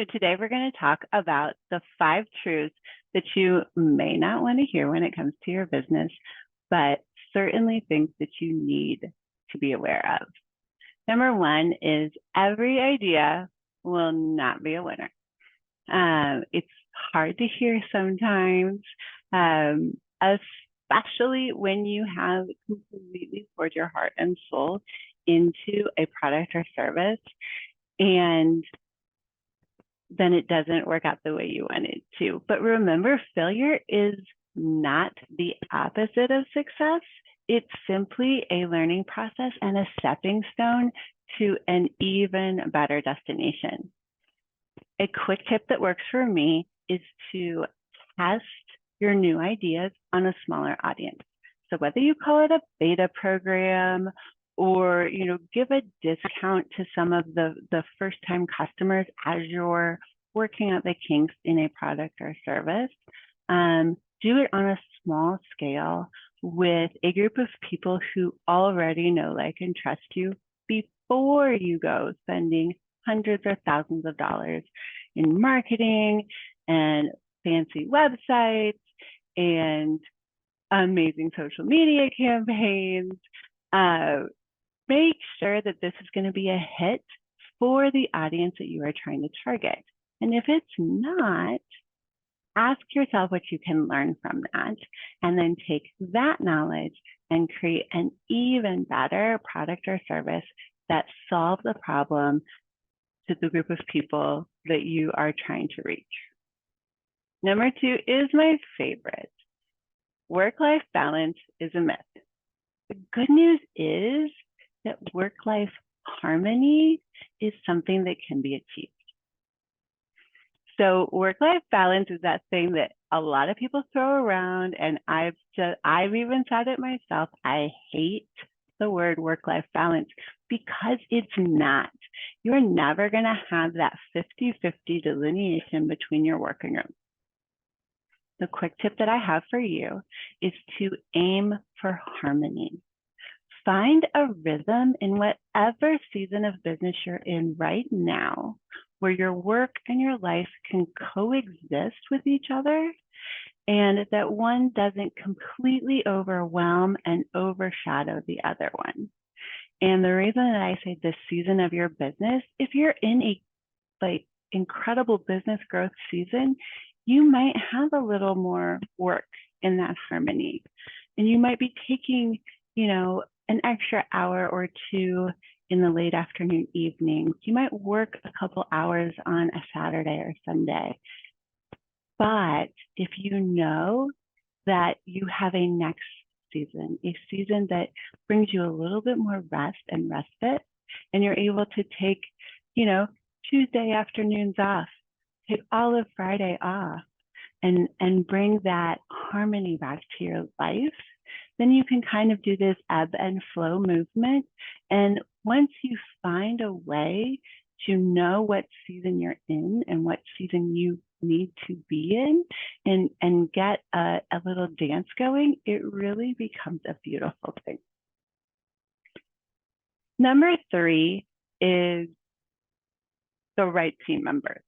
So today we're going to talk about the 5 truths that you may not want to hear when it comes to your business, but certainly things that you need to be aware of. Number 1 is every idea will not be a winner. It's hard to hear sometimes, especially when you have completely poured your heart and soul into a product or service, and then it doesn't work out the way you want it to. But remember, failure is not the opposite of success. It's simply a learning process and a stepping stone to an even better destination. A quick tip that works for me is to test your new ideas on a smaller audience. So whether you call it a beta program or give a discount to some of the first-time customers as you're working out the kinks in a product or service, do it on a small scale with a group of people who already know, like, and trust you before you go spending hundreds or thousands of dollars in marketing and fancy websites and amazing social media campaigns. Make sure that this is going to be a hit for the audience that you are trying to target. And if it's not, ask yourself what you can learn from that, and then take that knowledge and create an even better product or service that solves the problem to the group of people that you are trying to reach. Number 2 is my favorite. Work-life balance is a myth. The good news is that work-life harmony is something that can be achieved. So work-life balance is that thing that a lot of people throw around, and I've even said it myself. I hate the word work-life balance because it's not. You're never going to have that 50-50 delineation between your work and your life. The quick tip that I have for you is to aim for harmony. Find a rhythm in whatever season of business you're in right now, where your work and your life can coexist with each other, and that one doesn't completely overwhelm and overshadow the other one. And the reason that I say this season of your business, if you're in a incredible business growth season, you might have a little more work in that harmony. And you might be taking, an extra hour or two in the late afternoon, evening. You might work a couple hours on a Saturday or Sunday. But if you know that you have a next season, a season that brings you a little bit more rest and respite, and you're able to take, Tuesday afternoons off, take all of Friday off, and bring that harmony back to your life, then you can kind of do this ebb and flow movement. And once you find a way to know what season you're in and what season you need to be in, and get a little dance going, it really becomes a beautiful thing. Number 3 is the right team members.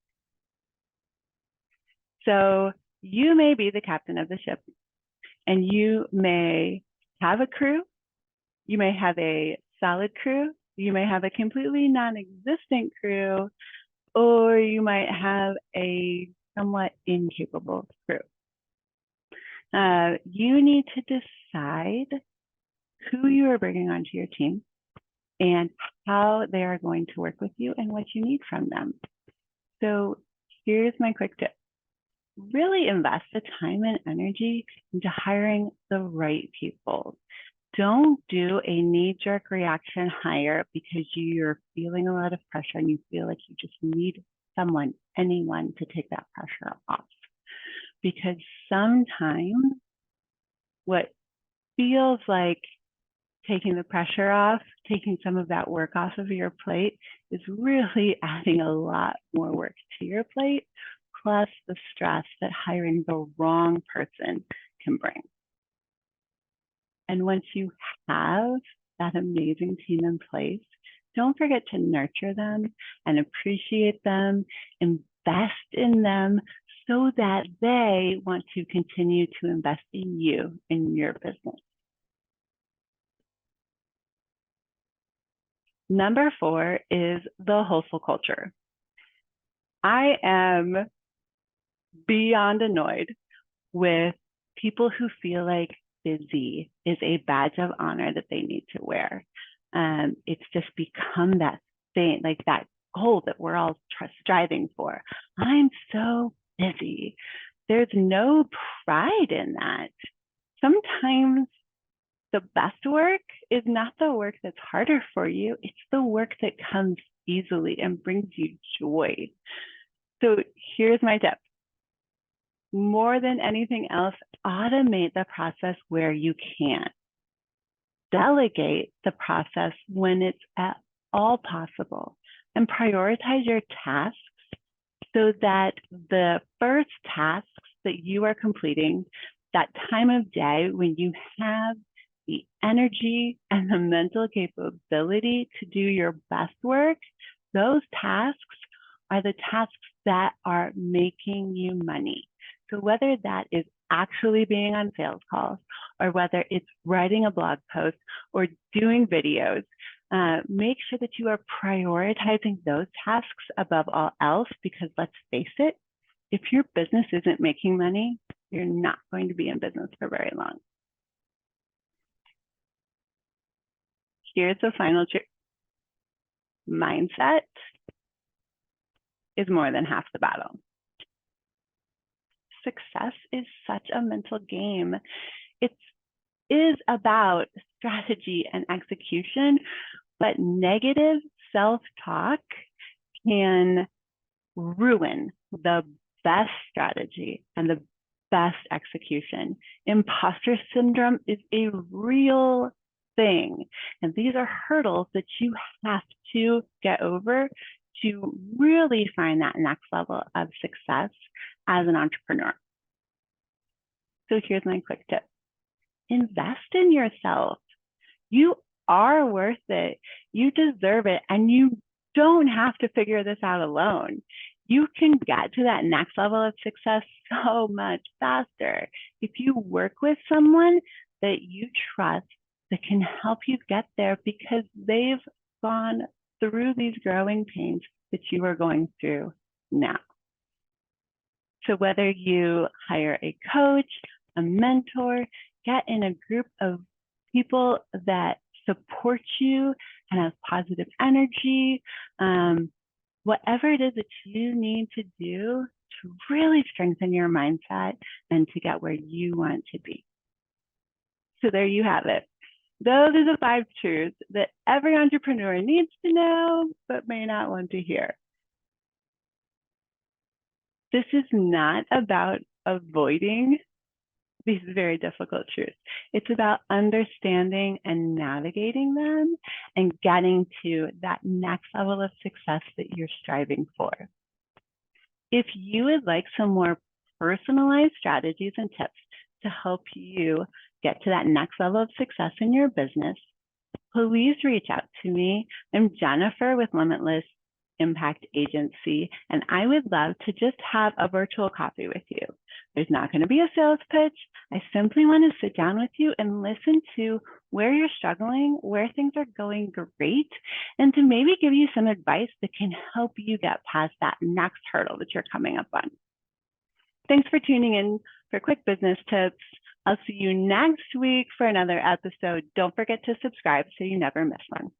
So you may be the captain of the ship, and you may have a crew, you may have a solid crew, you may have a completely non-existent crew, or you might have a somewhat incapable crew. You need to decide who you are bringing onto your team and how they are going to work with you and what you need from them. So here's my quick tip. Really invest the time and energy into hiring the right people. Don't do a knee-jerk reaction hire because you're feeling a lot of pressure and you feel like you just need anyone to take that pressure off. Because sometimes what feels like taking the pressure off, taking some of that work off of your plate, is really adding a lot more work to your plate, plus the stress that hiring the wrong person can bring. And once you have that amazing team in place, don't forget to nurture them and appreciate them and invest in them so that they want to continue to invest in you, in your business. Number 4 is the hustle culture. I am beyond annoyed with people who feel like busy is a badge of honor that they need to wear. It's just become that thing, like that goal that we're all striving for. I'm so busy. There's no pride in that. Sometimes the best work is not the work that's harder for you. It's the work that comes easily and brings you joy. So here's my tip. More than anything else, automate the process where you can. Delegate the process when it's at all possible, and prioritize your tasks so that the first tasks that you are completing, that time of day when you have the energy and the mental capability to do your best work, those tasks are the tasks that are making you money. So whether that is actually being on sales calls, or whether it's writing a blog post or doing videos, make sure that you are prioritizing those tasks above all else, because let's face it, if your business isn't making money, you're not going to be in business for very long. Here's the final truth. Mindset is more than half the battle. Success is such a mental game. It is about strategy and execution, but negative self-talk can ruin the best strategy and the best execution. Imposter syndrome is a real thing, and these are hurdles that you have to get over to really find that next level of success as an entrepreneur. So here's my quick tip. Invest in yourself. You are worth it. You deserve it. And you don't have to figure this out alone. You can get to that next level of success so much faster if you work with someone that you trust that can help you get there, because they've gone through these growing pains that you are going through now. So whether you hire a coach, a mentor, get in a group of people that support you and have positive energy, whatever it is that you need to do to really strengthen your mindset and to get where you want to be. So there you have it. Those are the 5 truths that every entrepreneur needs to know, but may not want to hear. This is not about avoiding these very difficult truths. It's about understanding and navigating them and getting to that next level of success that you're striving for. If you would like some more personalized strategies and tips to help you get to that next level of success in your business, please reach out to me. I'm Jennifer with Limitless Impact Agency, and I would love to just have a virtual coffee with you. There's not going to be a sales pitch. I simply want to sit down with you and listen to where you're struggling, where things are going great, and to maybe give you some advice that can help you get past that next hurdle that you're coming up on. Thanks for tuning in for quick business tips. I'll see you next week for another episode. Don't forget to subscribe so you never miss one.